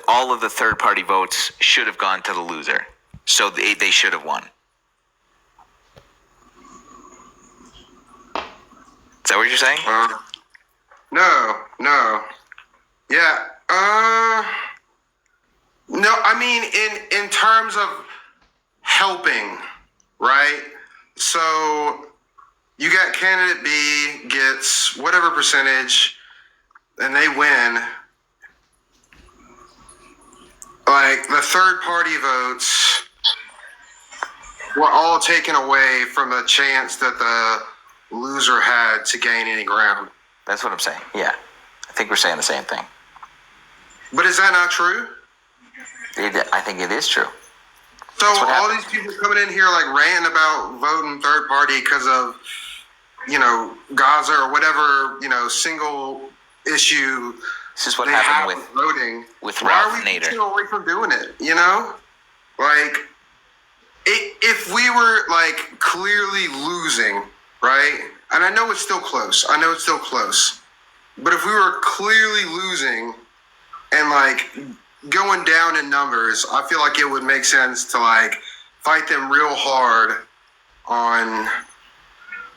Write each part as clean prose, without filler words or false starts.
all of the third-party votes should have gone to the loser. So they should have won. Is that what you're saying? No. Yeah. No, I mean, in terms of helping, right? So you got candidate B gets whatever percentage and they win. Like, the third party votes were all taken away from the chance that the loser had to gain any ground. That's what I'm saying. Yeah. I think we're saying the same thing. But is that not true? I think it is true. So all these people coming in here like ranting about voting third party because of, Gaza or whatever, single issue. This is what happened with voting. With Ralph Nader. Why are we getting away from doing it? Like, if we were like clearly losing, right? And I know it's still close. But if we were clearly losing and like going down in numbers, I feel like it would make sense to like fight them real hard on.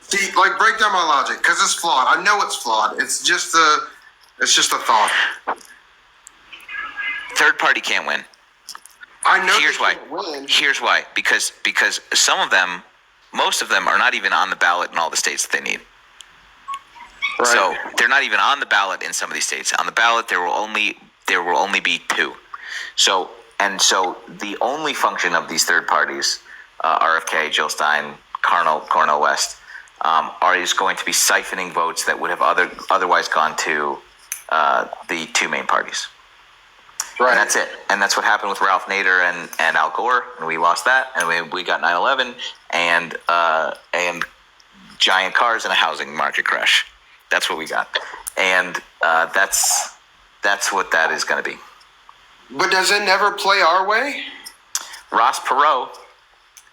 See, like, break down my logic because it's flawed. I know it's flawed. It's just a thought. Third party can't win. I know. Here's why. Because some of them, most of them, are not even on the ballot in all the states that they need. Right. So they're not even on the ballot in some of these states. On the ballot, there will only be 2. So the only function of these third parties, RFK, Jill Stein, Cornel West, is going to be siphoning votes that would have otherwise gone to the 2 main parties. Right. And that's it. And that's what happened with Ralph Nader and Al Gore, and we lost that, and we got 9/11 and giant cars and a housing market crash. That's what we got, and that's what that is going to be. But does it never play our way? Ross Perot.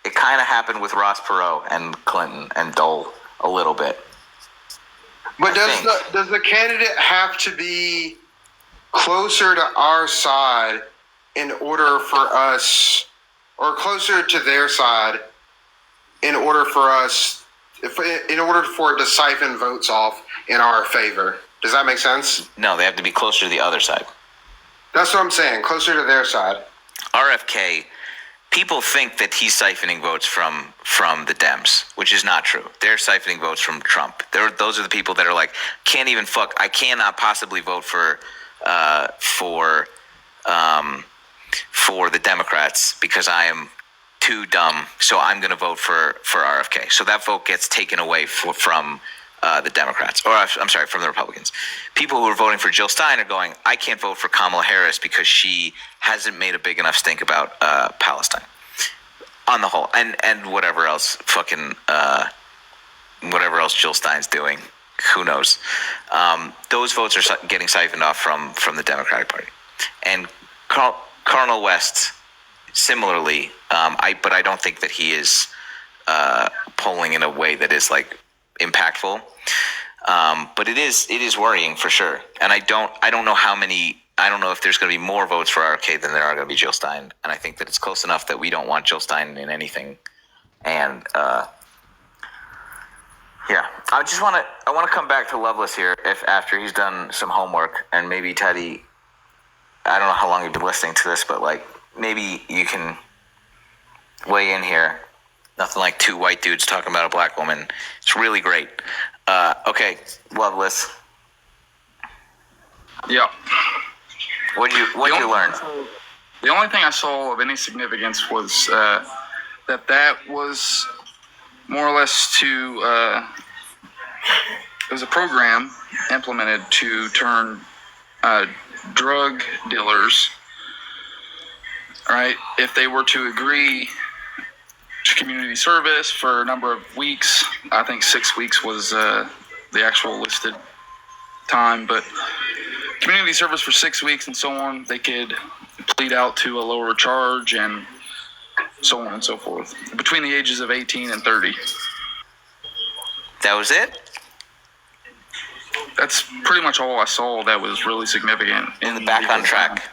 It kind of happened with Ross Perot and Clinton and Dole a little bit. But does the candidate have to be closer to our side in order for us, or closer to their side in order for us, in order for it to siphon votes off in our favor? Does that make sense? No, they have to be closer to the other side. That's what I'm saying, closer to their side. RFK, people think that he's siphoning votes from the Dems, which is not true. They're siphoning votes from Trump. Those are the people that are like, I cannot possibly vote for the Democrats because I am too dumb, so I'm going to vote for RFK. So that vote gets taken away from the Democrats, or I'm sorry, from the Republicans. People who are voting for Jill Stein are going, I can't vote for Kamala Harris because she hasn't made a big enough stink about Palestine. On the whole, and whatever else Jill Stein's doing, who knows? Those votes are getting siphoned off from the Democratic Party, and Cornel West similarly. But I don't think that he is polling in a way that is like impactful. But it is worrying for sure. And I don't know how many. I don't know if there's going to be more votes for RFK than there are going to be Jill Stein. And I think that it's close enough that we don't want Jill Stein in anything. And yeah, I want to come back to Loveless here if after he's done some homework, and maybe Teddy. I don't know how long you've been listening to this, but like maybe you can weigh in here. Nothing like 2 white dudes talking about a black woman. It's really great. Okay, Loveless. Yeah. What did you learn? The only thing I saw of any significance was that was more or less it was a program implemented to turn drug dealers, right, if they were to agree to community service for a number of weeks. I think 6 weeks was the actual listed time, but community service for 6 weeks and so on, they could plead out to a lower charge and so on and so forth, between the ages of 18 and 30. That was it? That's pretty much all I saw that was really significant. In the back on track.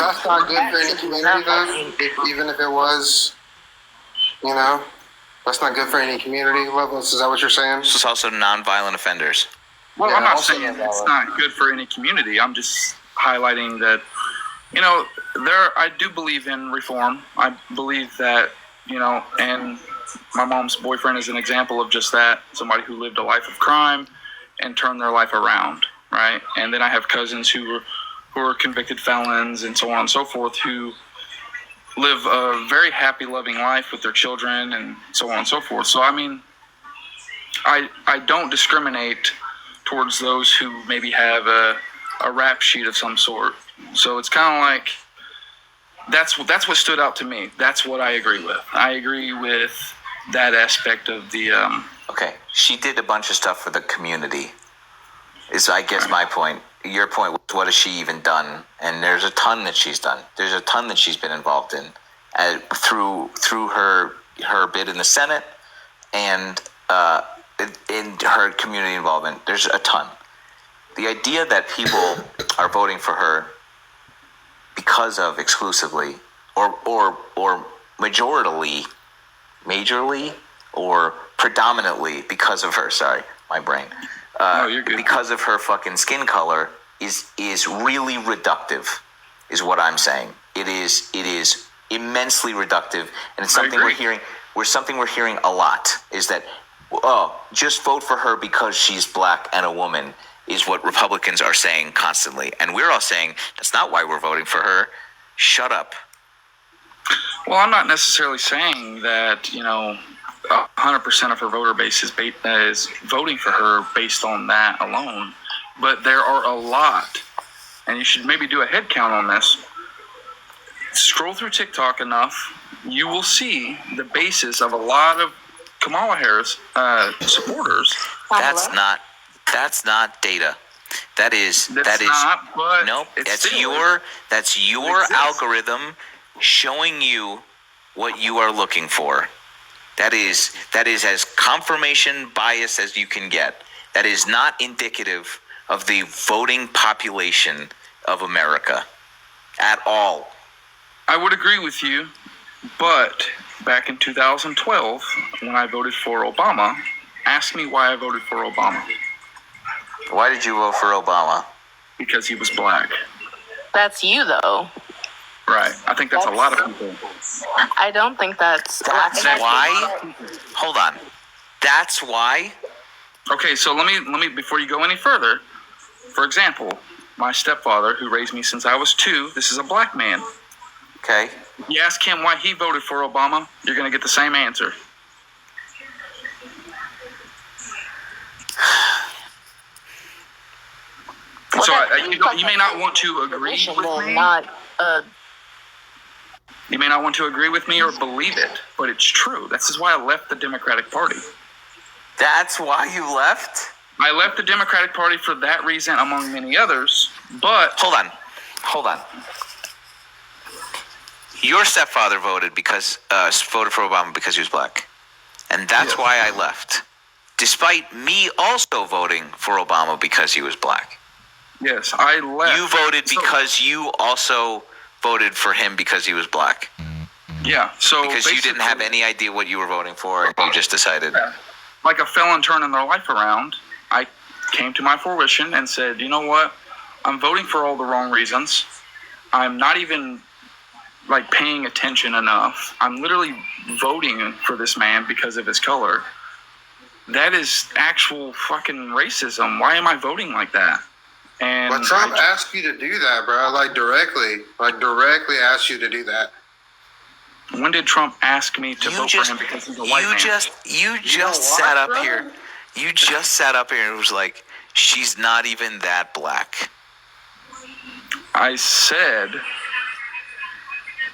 that's not good for any community, though. Even if it was, that's not good for any community. Lovelace, is that what you're saying? This is also nonviolent offenders. Well, Yeah, I'm not also saying not it's valid. not good for any community. I'm just highlighting that, I do believe in reform. I believe that, and my mom's boyfriend is an example of just that. Somebody who lived a life of crime and turned their life around, right? And then I have cousins who are convicted felons and so on and so forth who live a very happy, loving life with their children and so on and so forth. So, I mean, I don't discriminate towards those who maybe have a rap sheet of some sort. So it's kind of like that's what stood out to me. That's what I agree with. I agree with that aspect of the. Okay, she did a bunch of stuff for the community. Is I guess my point. Your point was, what has she even done? And there's a ton that she's done. There's a ton that she's been involved in, through her bid in the Senate, and in her community involvement. There's a ton. The idea that people are voting for her because of exclusively or majorly or predominantly because of her. Sorry, my brain. No, you're good. Because of her fucking skin color is really reductive, is what I'm saying. It is immensely reductive, and it's something we're hearing. We're hearing a lot is that just vote for her because she's black and a woman is what Republicans are saying constantly, and we're all saying that's not why we're voting for her. Shut up. Well, I'm not necessarily saying that 100% of her voter base is voting for her based on that alone, but there are a lot, and you should maybe do a head count on this. Scroll through TikTok enough, you will see the basis of a lot of Kamala Harris supporters. That's not data. That is not, but nope. it's That's your algorithm showing you what you are looking for. That is as confirmation bias as you can get. That is not indicative of the voting population of America at all. I would agree with you, but back in 2012, when I voted for Obama, ask me why I voted for Obama. Why did you vote for Obama? Because he was black. That's you, though. Right. I think that's a lot of people. I don't think that's Why? Hold on. That's why? Okay, so let me before you go any further, for example, my stepfather, who raised me since I was 2, this is a black man. Okay. You ask him why he voted for Obama, you're going to get the same answer. Well, So that- you may not want to agree with me. You may not want to agree with me or believe it, but it's true. This is why I left the Democratic Party. That's why you left? I left the Democratic Party for that reason, among many others. But Hold on. Your stepfather voted for Obama because he was black, and that's why I left, despite me also voting for Obama because he was black. yes, I left. You voted because you also voted for him because he was black, Yeah, so because you didn't have any idea what you were voting for, and you just decided. Like a felon turning their life around, I came to my fruition and said, you know what? I'm voting for all the wrong reasons. I'm not even paying attention enough. I'm literally voting for this man because of his color. That is actual fucking racism. Why am I voting like that? And But Trump asked you to do that, bro. Directly asked you to do that. when did Trump ask me to vote for him because he's a white man? You just sat up here. You just sat up here and was like, she's not even that black. I said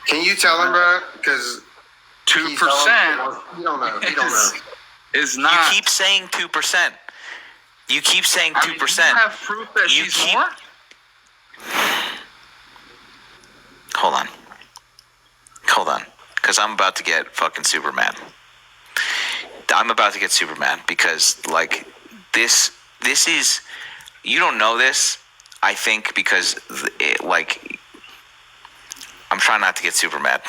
Can you tell him, bro? Because 2% You don't know. is not. You keep saying 2%. You keep saying 2%. I mean, you have proof that You she's keep- more? Hold on. Because I'm about to get fucking super mad. I'm about to get super mad because, this is... You don't know this, I think, because, I'm trying not to get super mad.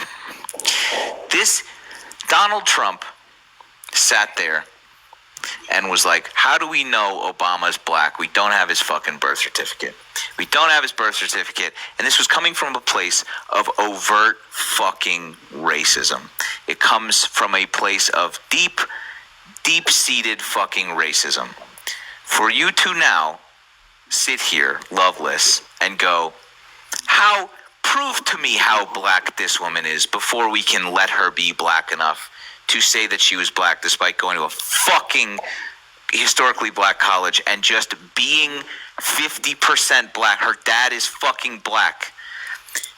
This Donald Trump sat there and was like, how do we know Obama's black? We don't have his fucking birth certificate. We don't have his birth certificate. And this was coming from a place of overt fucking racism. It comes from a place of deep-seated fucking racism. For you to now sit here, Loveless, and go, prove to me how black this woman is before we can let her be black enough to say that she was black despite going to a fucking historically black college and just being 50% black. Her dad is fucking black.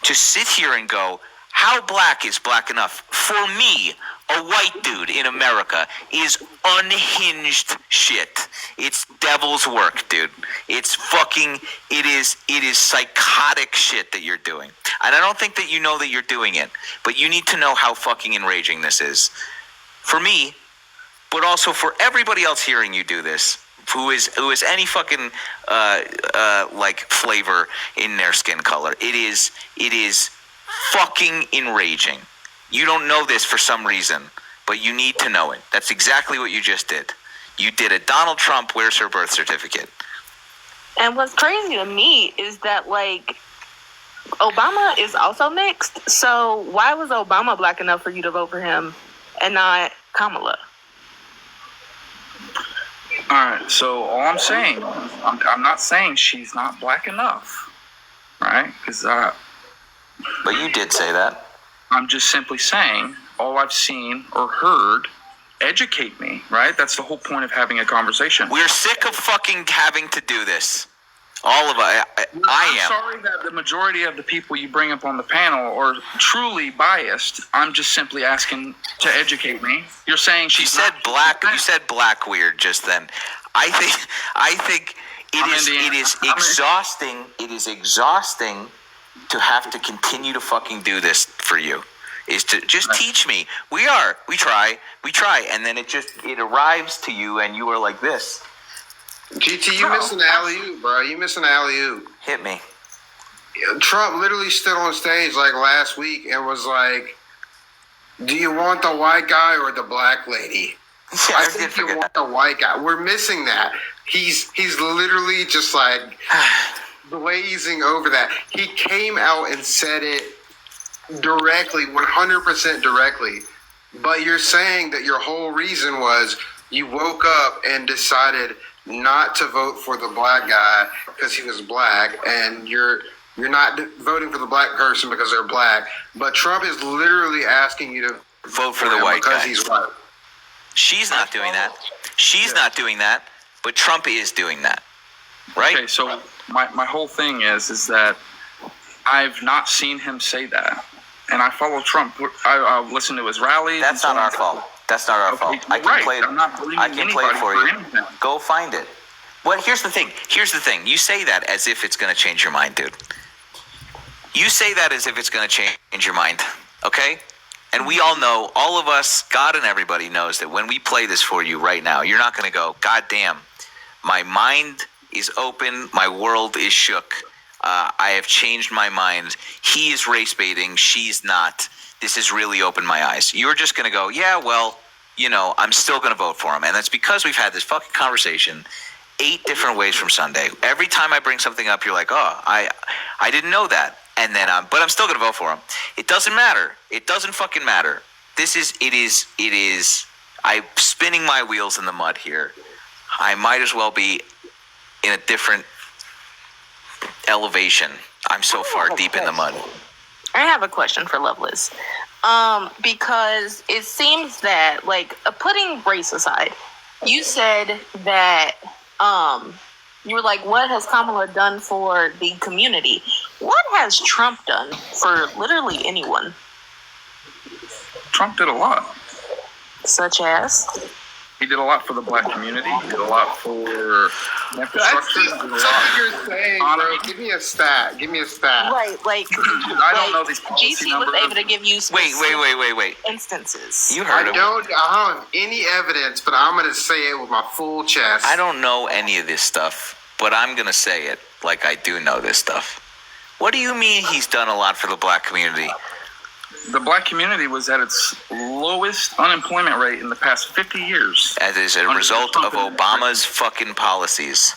To sit here and go, how black is black enough? For me, a white dude in America is unhinged shit. It's devil's work, dude. It's fucking, it is psychotic shit that you're doing. And I don't think that you know that you're doing it, but you need to know how fucking enraging this is. For me, but also for everybody else hearing you do this, who is any fucking like flavor in their skin color. It is fucking enraging. You don't know this for some reason, but you need to know it. That's exactly what you just did. You did a Donald Trump, where's her birth certificate? And what's crazy to me is that, like, Obama is also mixed. So why was Obama black enough for you to vote for him and not Kamala? All right, so all I'm saying, I'm not saying she's not black enough, right? Because But you did say that. I'm just simply saying all I've seen or heard educate me, right? That's the whole point of having a conversation. We're sick of fucking having to do this. All of us. I'm I am. sorry that the majority of the people you bring up on the panel are truly biased. I'm just simply asking to educate me. You're saying You she's said not black. You said black weird just then. I think it is exhausting. It is exhausting to have to continue to fucking do this for you. Is to just teach me. We try, and then it arrives to you, and you are like this. GT, you missing the alley-oop, bro. You missing the alley-oop. Hit me. Trump literally stood on stage like last week and was like, do you want the white guy or the black lady? Yeah, I think you want the white guy. We're missing that. He's literally just like blazing over that. He came out and said it directly, 100% directly. But you're saying that your whole reason was you woke up and decided not to vote for the black guy because he was black, and you're not voting for the black person because they're black. But Trump is literally asking you to vote for the white because guy. he's white. She's not doing that. She's not doing that. But Trump is doing that, right? Okay, so my whole thing is that I've not seen him say that, and I follow Trump. I listen to his rallies. That's not our fault. That's not our fault. I can play it. I'm not blaming I can play it for you. anything. Go find it. Well, here's the thing. You say that as if it's going to change your mind, dude. You say that as if it's going to change your mind, okay? And we all know, all of us, God and everybody knows that when we play this for you right now, you're not going to go, God damn, my mind is open, my world is shook. I have changed my mind. He is race baiting. She's not. This has really opened my eyes. You're just going to go, yeah, well, I'm still going to vote for him. And that's because we've had this fucking conversation 8 different ways from Sunday. Every time I bring something up, you're like, oh, I didn't know that. And then, but I'm still going to vote for him. It doesn't matter. It doesn't fucking matter. It is, I'm spinning my wheels in the mud here. I might as well be in a different elevation. I'm so far deep in the mud. I have a question for Loveless. Because it seems that, like, putting race aside, you said that you were like, what has Kamala done for the community? What has Trump done for literally anyone? Trump did a lot. Such as? He did a lot for the black community. He did a lot for That's infrastructure. just something you're saying, bro. Give me a stat. Right, like, I don't know these policy GC numbers. was able to give you Wait. specific instances. You I heard him. don't have any evidence, but I'm going to say it with my full chest. I don't know any of this stuff, but I'm going to say it like I do know this stuff. What do you mean he's done a lot for the black community? The black community was at its lowest unemployment rate in the past 50 years. As is a result of Obama's fucking policies.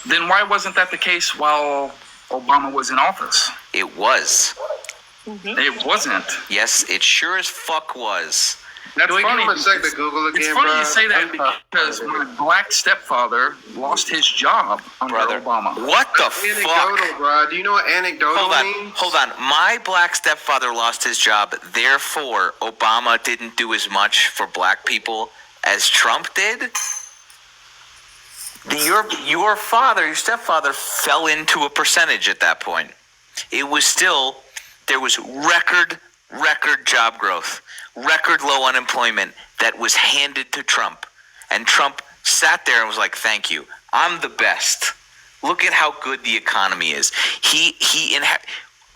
Then why wasn't that the case while Obama was in office? It was. It wasn't. Yes, it sure as fuck was. That's Can we funny. give him a second to Google again, It's funny bro? you say that because my black stepfather lost his job under Brother, Obama. what the Anecdotal, fuck? bro. Do you know what anecdotal means? Hold on. My black stepfather lost his job. Therefore, Obama didn't do as much for black people as Trump did. Your stepfather fell into a percentage at that point. It was still, there was record job growth, record low unemployment that was handed to Trump. And Trump sat there and was like, thank you. I'm the best. Look at how good the economy is.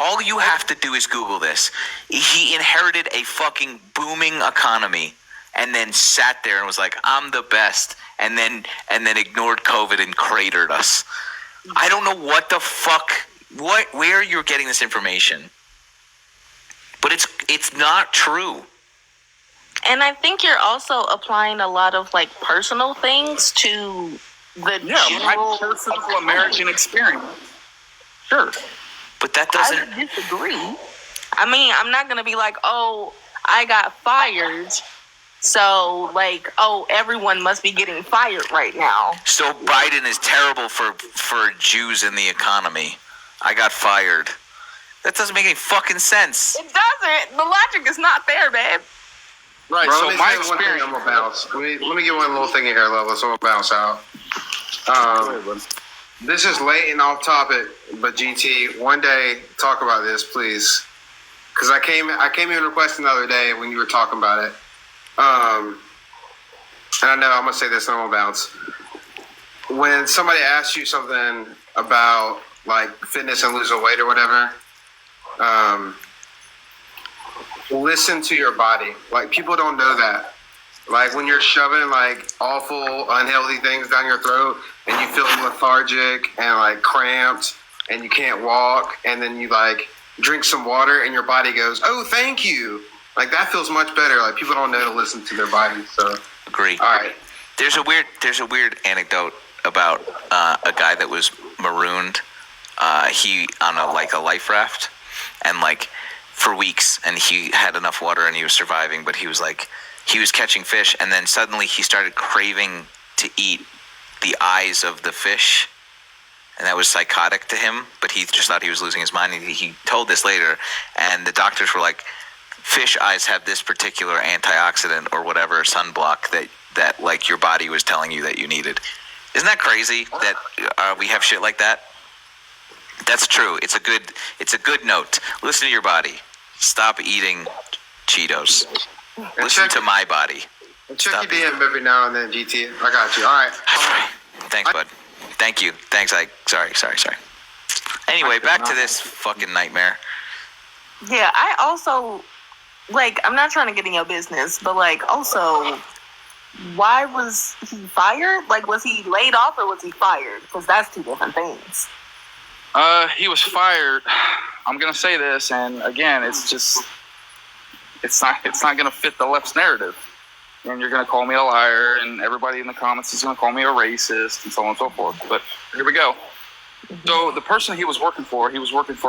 All you have to do is Google this. He inherited a fucking booming economy and then sat there and was like, I'm the best. And then ignored COVID and cratered us. I don't know what the fuck, where you're getting this information. But it's not true. And I think you're also applying a lot of like personal things to the general my personal American experience. Sure. But that I doesn't. disagree. I mean, I'm not gonna be like, oh, I got fired, so like, oh, everyone must be getting fired right now. So Biden is terrible for Jews in the economy. I got fired. That doesn't make any fucking sense. It doesn't. The logic is not there, babe. Right. Bro, So let me my say one thing, experience. I'm gonna bounce. Let me get one little thing in here, Level, so I'm gonna bounce out. This is late and off topic, but GT, one day talk about this, please, because I came in requesting the other day when you were talking about it. And I know I'm gonna say this and I'm gonna bounce. When somebody asks you something about like fitness and losing weight or whatever, listen to your body. Like, people don't know that. Like, when you're shoving like awful, unhealthy things down your throat and you feel lethargic and like cramped and you can't walk, and then you like drink some water and your body goes, oh, thank you. Like, that feels much better. Like, people don't know to listen to their bodies. So, Agree. all right. There's a weird anecdote about a guy that was marooned. He on a life raft, and like for weeks, and he had enough water and he was surviving, but he was catching fish, and then suddenly he started craving to eat the eyes of the fish, and that was psychotic to him, but he just thought he was losing his mind. And he told this later, and the doctors were like, fish eyes have this particular antioxidant or whatever sunblock that like your body was telling you that you needed. Isn't that crazy that we have shit like that? That's true. It's a good note. Listen to your body. Stop eating Cheetos. Listen to my body. Check your DM every now and then, GT. I got you. All right. That's right. Thanks, bud. Thank you. Thanks, Ike. Sorry. Anyway, back to this fucking nightmare. Yeah, I also, like, I'm not trying to get in your business, but like, also, why was he fired? Like, was he laid off or was he fired? Because that's two different things. He was fired. I'm gonna say this, and again, it's not gonna fit the left's narrative. And you're gonna call me a liar, and everybody in the comments is gonna call me a racist, and so on and so forth. But here we go. So the person he was working for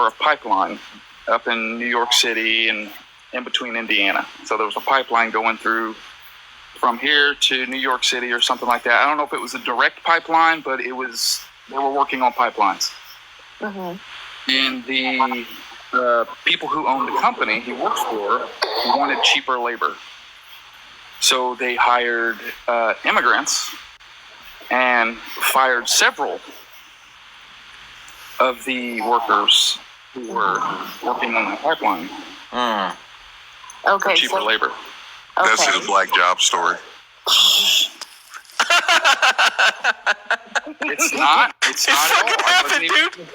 a pipeline up in New York City and in between Indiana. So there was a pipeline going through from here to New York City or something like that. I don't know if it was a direct pipeline, but they were working on pipelines. Mm-hmm. And the people who owned the company he works for wanted cheaper labor. So they hired immigrants and fired several of the workers who were working on the pipeline Okay, for cheaper labor. That's okay. his black job story. It's not at all.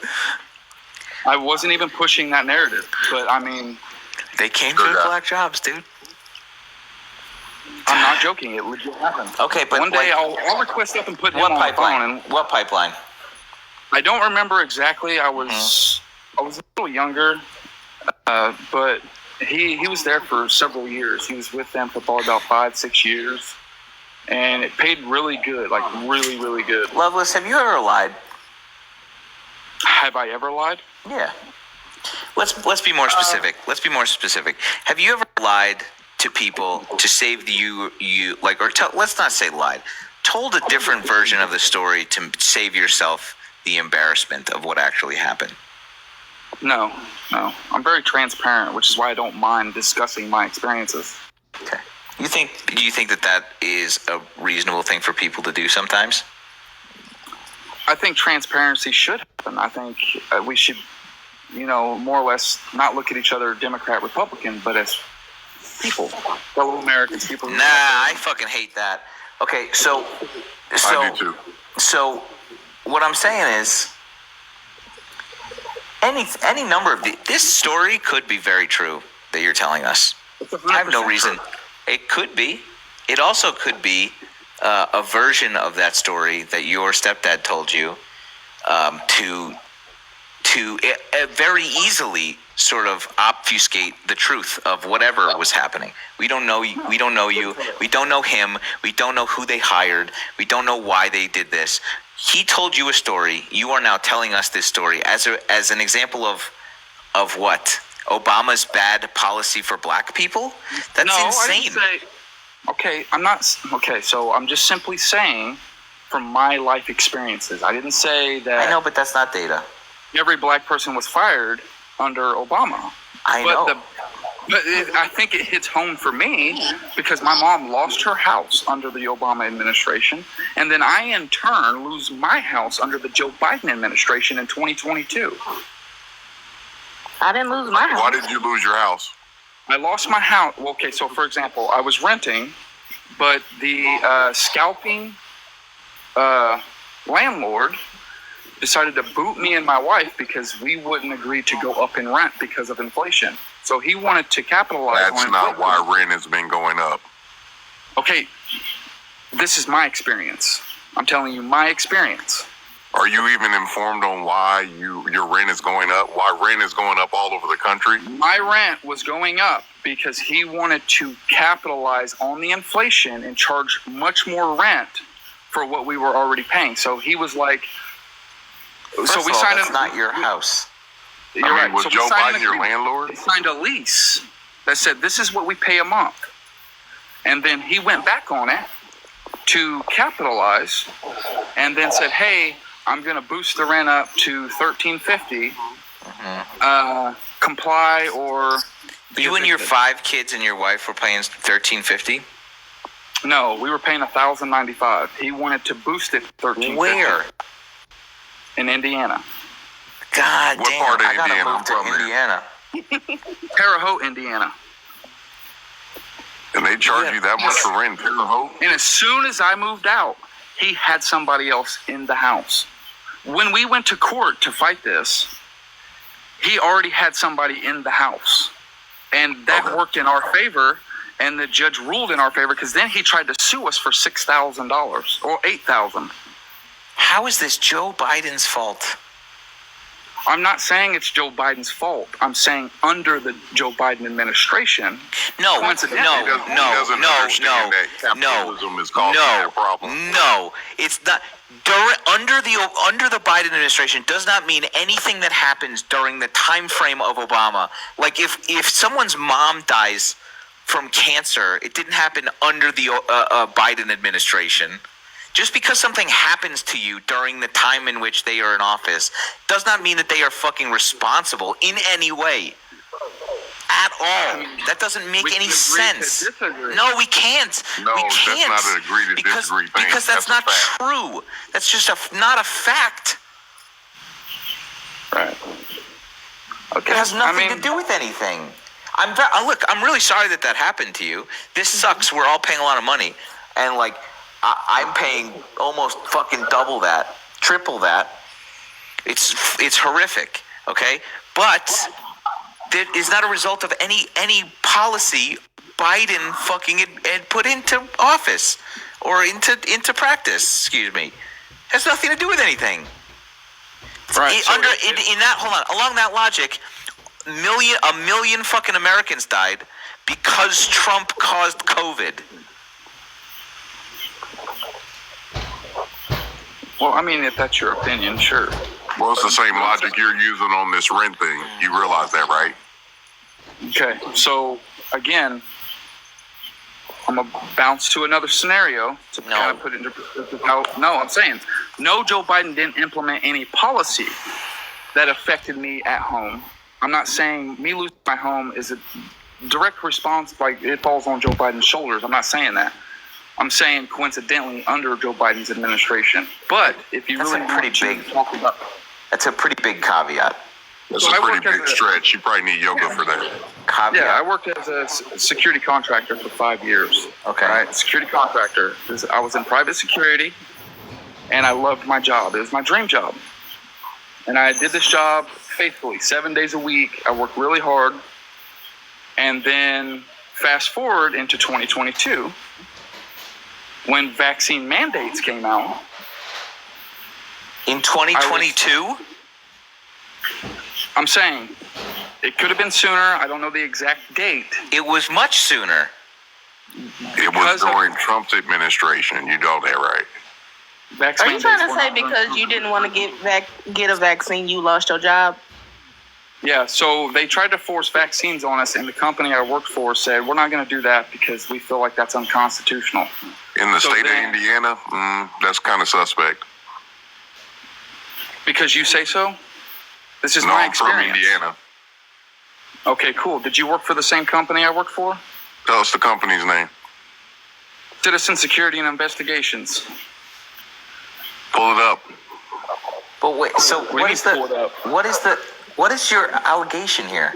I wasn't even pushing that narrative, but I mean, They came to black jobs, dude. I'm not joking. It legit happened. Okay, but one day like, I'll request up and put him what on the phone. pipeline? And What pipeline? I don't remember exactly. I was a little younger, but he was there for several years. He was with them for probably about 5-6 years, and it paid really good, like really, really good. Loveless, have you ever lied? Have I ever lied? Yeah. Let's be more specific. Let's be more specific. Have you ever lied to people to save you like, or let's not say lied, told a different version of the story to save yourself the embarrassment of what actually happened? No. I'm very transparent, which is why I don't mind discussing my experiences. Okay. Do you think that is a reasonable thing for people to do sometimes? I think transparency should happen. I think we should, more or less not look at each other Democrat, Republican, but as people, fellow Americans, people. Nah, I fucking hate that. Okay, so I do too. So what I'm saying is, any number of this story could be very true that you're telling us. I have no reason. It could be. It also could be a version of that story that your stepdad told you to very easily sort of obfuscate the truth of whatever was happening. We don't know you. We don't know you. We don't know him. We don't know who they hired. We don't know why they did this. He told you a story. You are now telling us this story as an example of what? Obama's bad policy for black people? That's insane. I didn't say, okay, I'm not. Okay, so I'm just simply saying from my life experiences. I didn't say that. I know, but that's not data. Every black person was fired under Obama. I know. I think it hits home for me because my mom lost her house under the Obama administration, and then I, in turn, lose my house under the Joe Biden administration in 2022. I didn't lose my house. Why did you lose your house? I lost my house. Well, okay, so for example, I was renting, but the scalping landlord decided to boot me and my wife because we wouldn't agree to go up in rent because of inflation. So he wanted to capitalize on That's inflation. not why rent has been going up. Okay, this is my experience. I'm telling you my experience. Are you even informed on why your rent is going up? Why rent is going up all over the country? My rent was going up because he wanted to capitalize on the inflation and charge much more rent for what we were already paying. So he was like, First we of all, signed that's not your house. You're I mean, right. was So we Joe signed Biden an your agreement. landlord? We signed a lease that said this is what we pay a month, and then he went back on it to capitalize, and then said, "Hey, I'm going to boost the rent up to $13.50. Comply or be You and your evicted." 5 kids and your wife were paying $13.50. No, we were paying $1,095. He wanted to boost it to $13.50. Where? In Indiana, God What damn! part of I gotta Indiana? move I'm to from there. Indiana. Terre Haute, Indiana. And they charge you that much for rent, Terre Haute? And as soon as I moved out, he had somebody else in the house. When we went to court to fight this, he already had somebody in the house. And that Okay. worked in our favor, and the judge ruled in our favor because then he tried to sue us for $6,000 or $8,000. How is this Joe Biden's fault? I'm not saying it's Joe Biden's fault. I'm saying under the Joe Biden administration. No, Coincidentally, no, He doesn't no, understand that capitalism is causing that problem. No, it's not. Under the Biden administration does not mean anything that happens during the time frame of Obama. Like if someone's mom dies from cancer, it didn't happen under the Biden administration. Just because something happens to you during the time in which they are in office does not mean that they are fucking responsible in any way. At all. That doesn't make We can any agree to sense. disagree. No, we can't. No, we that's can't. not an agree to because, disagree thing. Because that's That's a not fact. true. That's just not a fact. Right. Okay. It has nothing to do with anything. Look, I'm really sorry that happened to you. This sucks. We're all paying a lot of money. And like, I'm paying almost fucking double that, triple that. It's horrific, okay? But that is not a result of any policy Biden fucking had put into office or into practice. Excuse me, has nothing to do with anything. Right. So In that, hold on, along that logic, a million fucking Americans died because Trump caused COVID. well, I mean, if that's your opinion, sure. Well, it's the same logic you're using on this rent thing. You realize that, right? Okay. So again, I'm gonna bounce to another scenario to No. kind of put it into perspective. No, I'm saying no. Joe Biden didn't implement any policy that affected me at home. I'm not saying me losing my home is a direct response, like it falls on Joe Biden's shoulders. I'm not saying that. I'm saying coincidentally under Joe Biden's administration. But if you That's really a pretty want to big- talk about, That's a pretty big caveat. That's So a I pretty work as big a- stretch. You probably need yoga for that. Caveat. yeah, I worked as a security contractor for 5 years. Okay. Right, security contractor. I was in private security, and I loved my job. It was my dream job, and I did this job faithfully, 7 days a week. I worked really hard, and then fast forward into 2022, when vaccine mandates came out. In 2022? I'm saying it could have been sooner. I don't know the exact date. It was much sooner. It was during Trump's administration. You know that, right? Are you trying to say because you didn't want to get a vaccine, you lost your job? Yeah, so they tried to force vaccines on us, and the company I worked for said, we're not going to do that because we feel like that's unconstitutional. In the So state then- of Indiana, that's kind of suspect. Because you say so? This is No, my I'm from experience. Indiana. Okay, cool. Did you work for the same company I worked for? Tell us the company's name. Citizen Security and Investigations. Pull it up. But wait, so do you mean pull it up? what is your allegation here?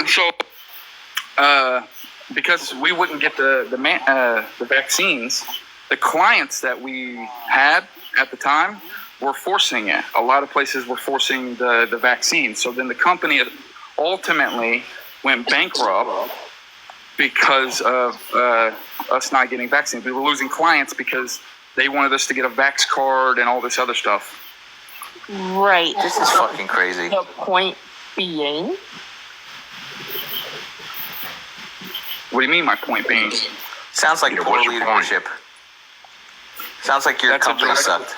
So, because we wouldn't get the vaccines, the clients that we had at the time were forcing it. A lot of places were forcing the vaccine. So then the company ultimately went bankrupt because of us not getting vaccines. We were losing clients because they wanted us to get a vax card and all this other stuff. Right. This is fucking crazy. The point being, What do you mean, my point being? Sounds like Yeah, poor what's your point? leadership. Sounds like your That's a company direct- sucked.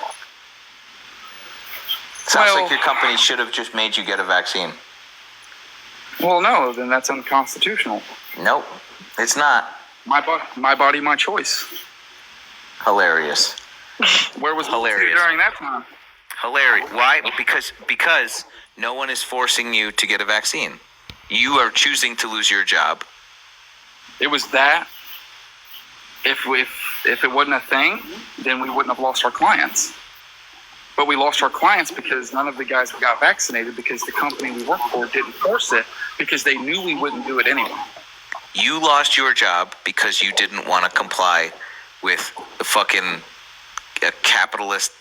Sounds Well- like your company should have just made you get a vaccine. Well, no, then that's unconstitutional. Nope, it's not. My body, my choice. Hilarious. Where was Hilarious. during that time? Hilarious. Why? Because no one is forcing you to get a vaccine. You are choosing to lose your job. It was that. If it wasn't a thing, then we wouldn't have lost our clients. But we lost our clients because none of the guys got vaccinated because the company we worked for didn't force it because they knew we wouldn't do it anyway. You lost your job because you didn't want to comply with the fucking capitalist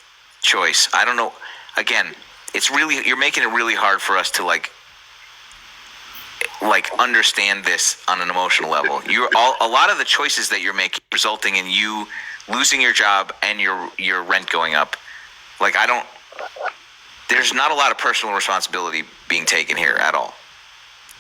choice. I don't know. Again, you're making it really hard for us to like understand this on an emotional level. A lot of the choices that you're making resulting in you losing your job and your rent going up. Like there's not a lot of personal responsibility being taken here at all.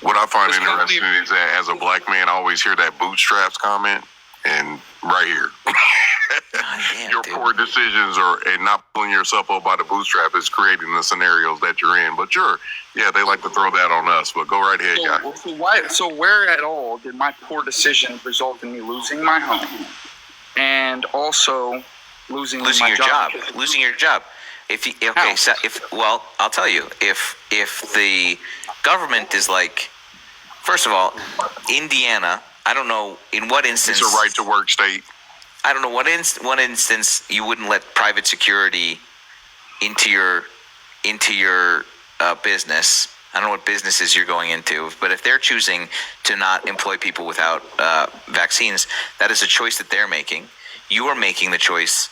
What I find This interesting company- is that as a black man, I always hear that bootstraps comment, and right here, God damn, your dude. poor decisions and not pulling yourself up by the bootstrap is creating the scenarios that you're in. But sure, yeah, they like to throw that on us. But go right ahead, guy. So where at all did my poor decision result in me losing my home and also losing Losing my your job. Because- Losing your job. I'll tell you, if the government is like, first of all, Indiana, I don't know in what instance. It's a right to work state. I don't know what instance you wouldn't let private security into your business. I don't know what businesses you're going into, but if they're choosing to not employ people without vaccines, that is a choice that they're making. You are making the choice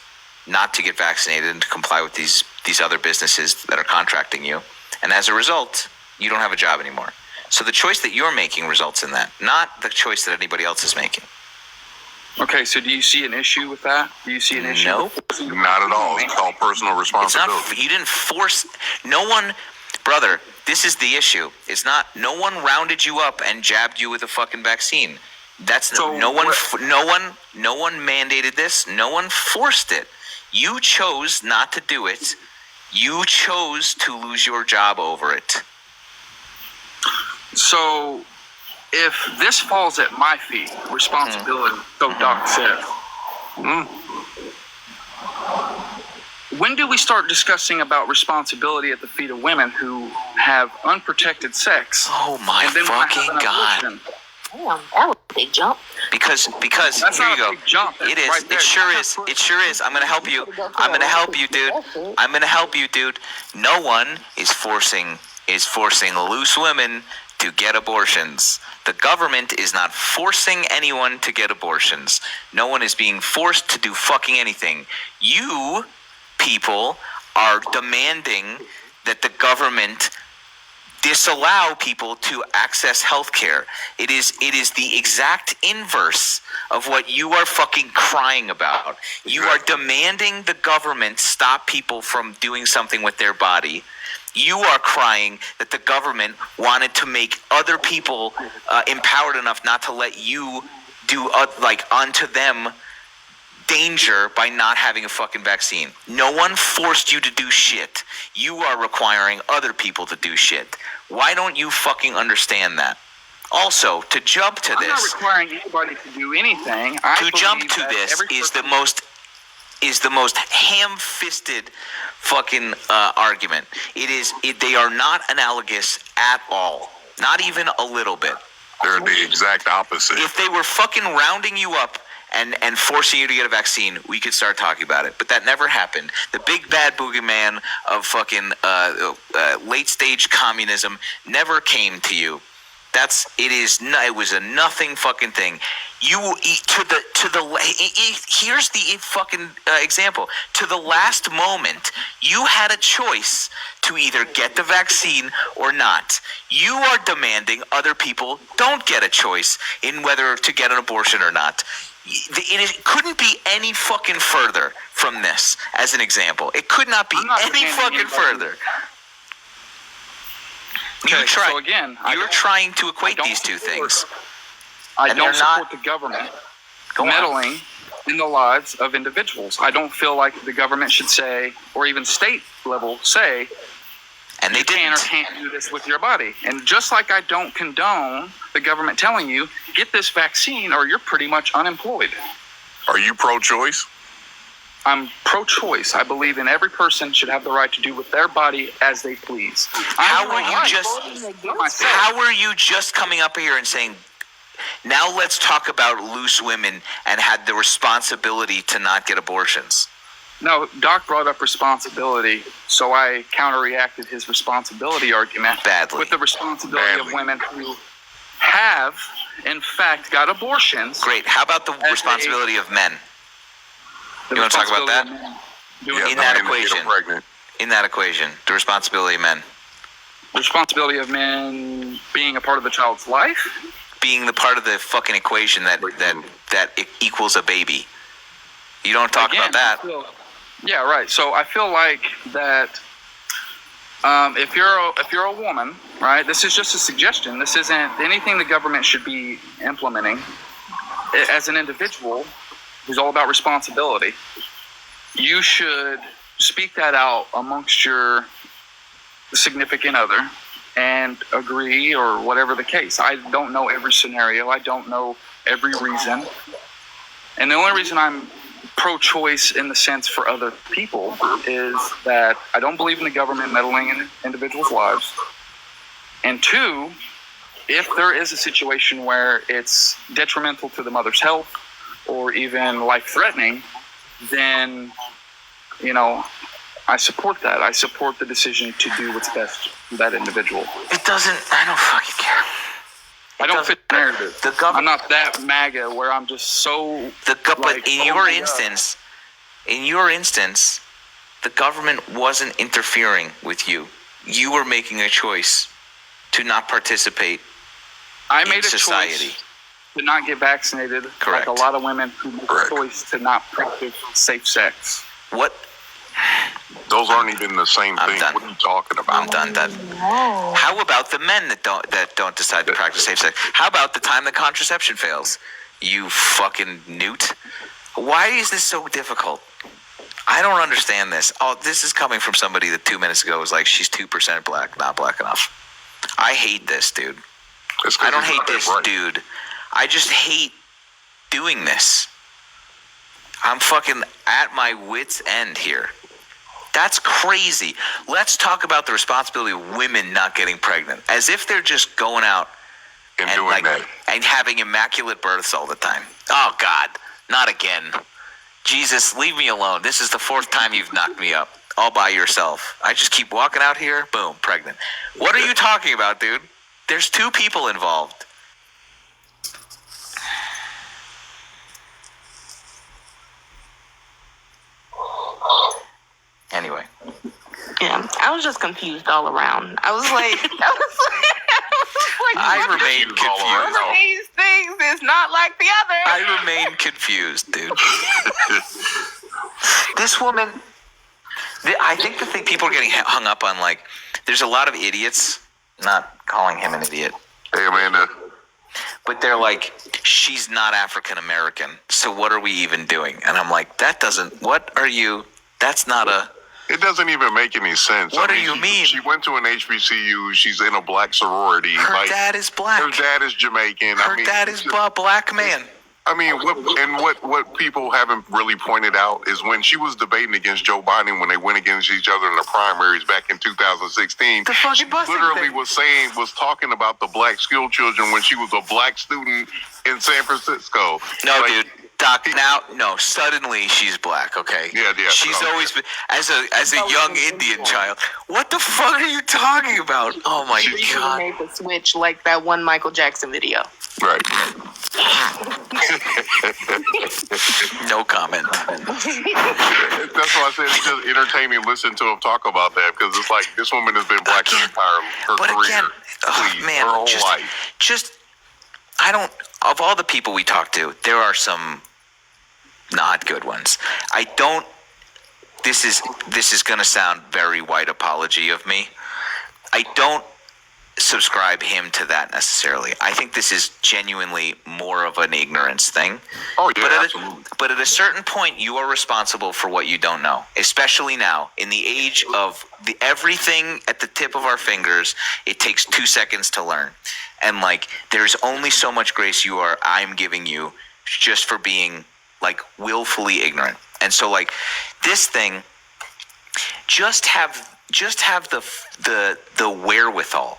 not to get vaccinated and to comply with these other businesses that are contracting you, and as a result, you don't have a job anymore. So the choice that you're making results in that, not the choice that anybody else is making. Okay, so do you see an issue with that? Do you see an issue? Nope. Not at all. It's called personal It's not. responsibility. You didn't force. No one, brother. This is the issue. It's not. No one rounded you up and jabbed you with a fucking vaccine. That's So no one. what- No one mandated this. No one forced it. You chose not to do it. You chose to lose your job over it. So, if this falls at my feet, responsibility, so Doc said, when do we start discussing about responsibility at the feet of women who have unprotected sex? Oh my and then when I have fucking an god! abortion? Damn, that was a big jump. Because That's here not you a go. big jump. That's It is. right there. It sure is. It sure is. I'm gonna help you. I'm gonna help you, dude. I'm gonna help you, dude. No one is forcing loose women to get abortions. The government is not forcing anyone to get abortions. No one is being forced to do fucking anything. You people are demanding that the government disallow people to access health care. It is the exact inverse of what you are fucking crying about. You are demanding the government stop people from doing something with their body. You are crying that the government wanted to make other people empowered enough not to let you do unto them danger by not having a fucking vaccine. No one forced you to do shit. You are requiring other people to do shit. Why don't you fucking understand that? Also, to jump to I'm not this, requiring anybody to do anything. to jump to this is the most ham-fisted fucking argument. They are not analogous at all. Not even a little bit. They're the exact opposite. If they were fucking rounding you up and forcing you to get a vaccine, we could start talking about it. But that never happened. The big bad boogeyman of fucking late stage communism never came to you. It was a nothing fucking thing. Here's the fucking example. To the last moment, you had a choice to either get the vaccine or not. You are demanding other people don't get a choice in whether to get an abortion or not. It couldn't be any fucking further from this as an example. It could not be any fucking further. Okay, so again, You're trying to equate these two things. I And don't they're not- support the government Go on. meddling in the lives of individuals. I don't feel like the government should say, or even state level say, And they you can or didn't. can't do this with your body. And just like I don't condone the government telling you, get this vaccine or you're pretty much unemployed. Are you pro-choice? I'm pro-choice. I believe in every person should have the right to do with their body as they please. How I'm are you pro-life just? myself. How are you just coming up here and saying, now let's talk about loose women and had the responsibility to not get abortions? No, Doc brought up responsibility, so I counter-reacted his responsibility argument Badly. with the responsibility Badly. of women who have, in fact, got abortions. Great. How about the responsibility of men? The You wanna talk about responsibility of men doing In Yeah, that men to get equation. them pregnant. In that equation, the responsibility of men the responsibility of men being a part of the child's life. being the part of the fucking equation that equals a baby. You don't talk Again, about that. I feel- yeah, right. So I feel like that if you're a woman, right? This is just a suggestion. This isn't anything the government should be implementing. As an individual who's all about responsibility, you should speak that out amongst your significant other and agree, or whatever the case. I don't know every scenario. I don't know every reason. And the only reason I'm pro-choice in the sense for other people is that I don't believe in the government meddling in individuals' lives. And two, if there is a situation where it's detrimental to the mother's health or even life-threatening, then, I support that. I support the decision to do what's best for that individual. It doesn't. I don't fucking care. I don't fit the narrative. The government. I'm not that MAGA where I'm just so But like, in oh your my God. instance, the government wasn't interfering with you. You were making a choice to not participate I in made a society. choice to not get vaccinated. Correct. Like a lot of women who make Correct. the choice to not practice safe sex. What? Those aren't even the same I'm thing. done. What are you talking about? I'm done. How about the men that don't decide to practice safe sex? How about the time the contraception fails? You fucking newt. Why is this so difficult? I don't understand this. Oh, this is coming from somebody that 2 minutes ago was like, she's 2% black, not black enough. I hate this, dude. It's 'cause I don't he's hate not that this, bright. dude. I just hate doing this. I'm fucking at my wit's end here. That's crazy. Let's talk about the responsibility of women not getting pregnant, as if they're just going out And and doing like that. and having immaculate births all the time. Oh God, not again. Jesus, leave me alone. This is the 4th time you've knocked me up all by yourself. I just keep walking out here, boom, pregnant. What are you talking about, dude? There's 2 people involved. Anyway, Yeah, I was just confused all around. I was like, I one remain Confused all around. confused. of these things is not like the other. I remain confused, dude. This woman, I think the thing people are getting hung up on, like, there's a lot of idiots, not calling him an idiot, Hey, Amanda. but they're like, she's not African American, so what are we even doing? And I'm like, that's not a, It doesn't even make any sense. What do you mean? She went to an HBCU. She's in a black sorority. her dad is black. Her dad is Jamaican. Her dad is a black man. I mean, what people haven't really pointed out is when she was debating against Joe Biden when they went against each other in the primaries back in 2016. The fucking she busing literally thing. was talking about the black school children when she was a black student in San Francisco. No, Like, dude. Doc, suddenly she's black, okay? Yeah. She's Okay. always been, as a young Indian child. What the fuck are you talking about? Oh my She recently God. made the switch like that one Michael Jackson video. Right. No comment. That's why I said it's just entertaining listening to him talk about that because it's like this woman has been black her But career. again, Please, man, her whole life. I don't, of all the people we talk to, there are some not good ones. This is going to sound very white apology of me. I don't subscribe him to that necessarily. I think this is genuinely more of an ignorance thing. Oh yeah, But absolutely. but at a certain point, you are responsible for what you don't know, especially now in the age of everything at the tip of our fingers. It takes 2 seconds to learn, and like there's only so much grace I'm giving you just for being like willfully ignorant. And so like this thing, just have the wherewithal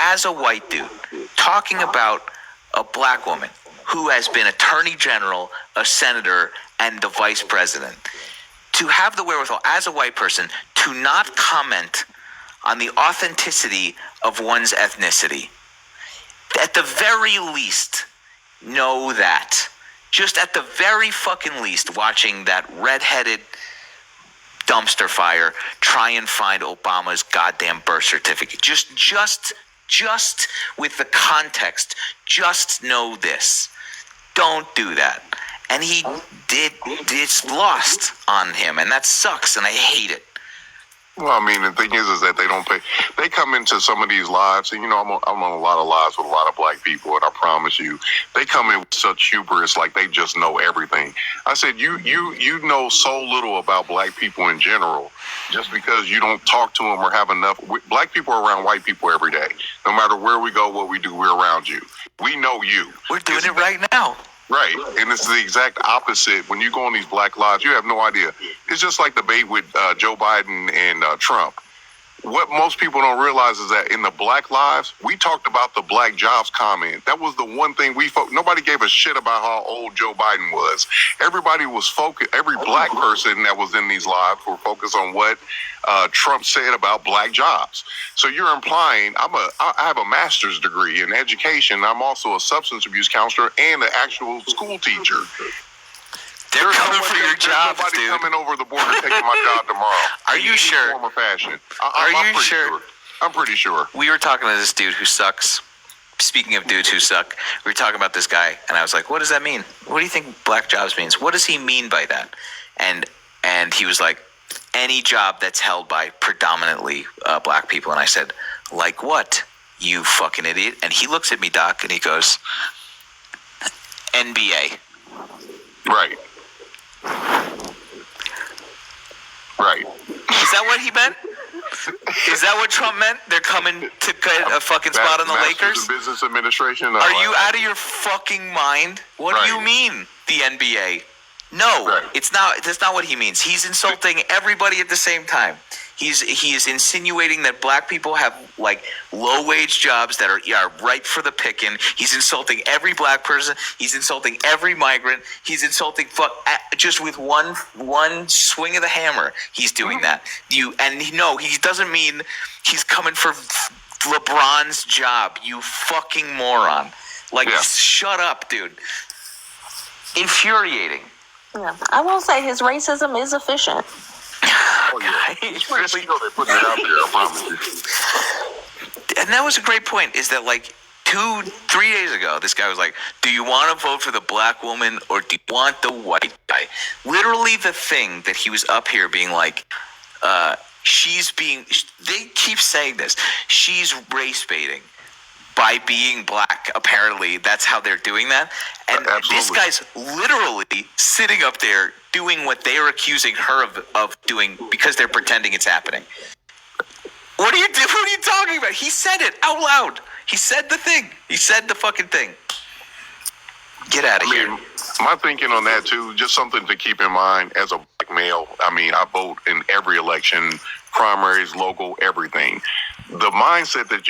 as a white dude talking about a black woman who has been attorney general, a senator, and the vice president, to have the wherewithal as a white person to not comment on the authenticity of one's ethnicity. At the very least, know that. Just at the very fucking least, watching that redheaded dumpster fire try and find Obama's goddamn birth certificate. Just with the context, just know this. Don't do that. And he did. It's lost on him, and that sucks, and I hate it. Well, I mean, the thing is that they don't pay. They come into some of these lives, and I'm on a lot of lives with a lot of black people, and I promise you, they come in with such hubris, like they just know everything. I said, you know so little about black people in general, just because you don't talk to them or have enough. Black people are around white people every day. No matter where we go, what we do, we're around you. We know you. We're doing it right now. Right, and it's the exact opposite. When you go on these black lives, you have no idea. It's just like the debate with Joe Biden and Trump. What most people don't realize is that in the black lives, we talked about the black jobs comment. That was the one thing nobody gave a shit about how old Joe Biden was. Everybody was focused. Every black person that was in these lives were focused on what Trump said about black jobs. So you're implying I have a master's degree in education. I'm also a substance abuse counselor and an actual school teacher. They're coming for your jobs, Nobody dude. coming over the border taking my job tomorrow. Are you In sure? Form or fashion. Are you I'm pretty sure? I'm pretty sure. We were talking to this dude who sucks, speaking of dudes who suck, we were talking about this guy, and I was like, "What does that mean? What do you think black jobs means? What does he mean by that?" And he was like, "Any job that's held by predominantly black people." And I said, "Like what? You fucking idiot!" And he looks at me, Doc, and he goes, "NBA." Right. Right. Is that what he meant? Is that what Trump meant? They're coming to get a fucking spot on the Masters Lakers? in Business Administration. Are you out of your fucking mind? What do you Right. mean, the NBA? No, Right. it's not. That's not what he means. He's insulting everybody at the same time. He is insinuating that black people have like low wage jobs that are ripe for the picking. He's insulting every black person. He's insulting every migrant. He's insulting just with one swing of the hammer. He's doing that. He doesn't mean he's coming for LeBron's job. You fucking moron! Like, Yeah. shut up, dude. Infuriating. Yeah. I will say his racism is efficient. Oh, yeah. It's really, they're putting it out there, I promise you. And that was a great point, is that like 2-3 days ago, this guy was like, "Do you want to vote for the black woman or do you want the white guy?" Literally the thing that he was up here being like, they keep saying this, she's race baiting by being black. Apparently that's how they're doing that. And this Absolutely. guy's literally sitting up there doing what they are accusing her of doing because they're pretending it's happening. What are you talking about? He said it out loud. He said the thing. He said the fucking thing. Get out of here. My thinking on that too, just something to keep in mind as a black male. I mean, I vote in every election, primaries, local, everything. The mindset that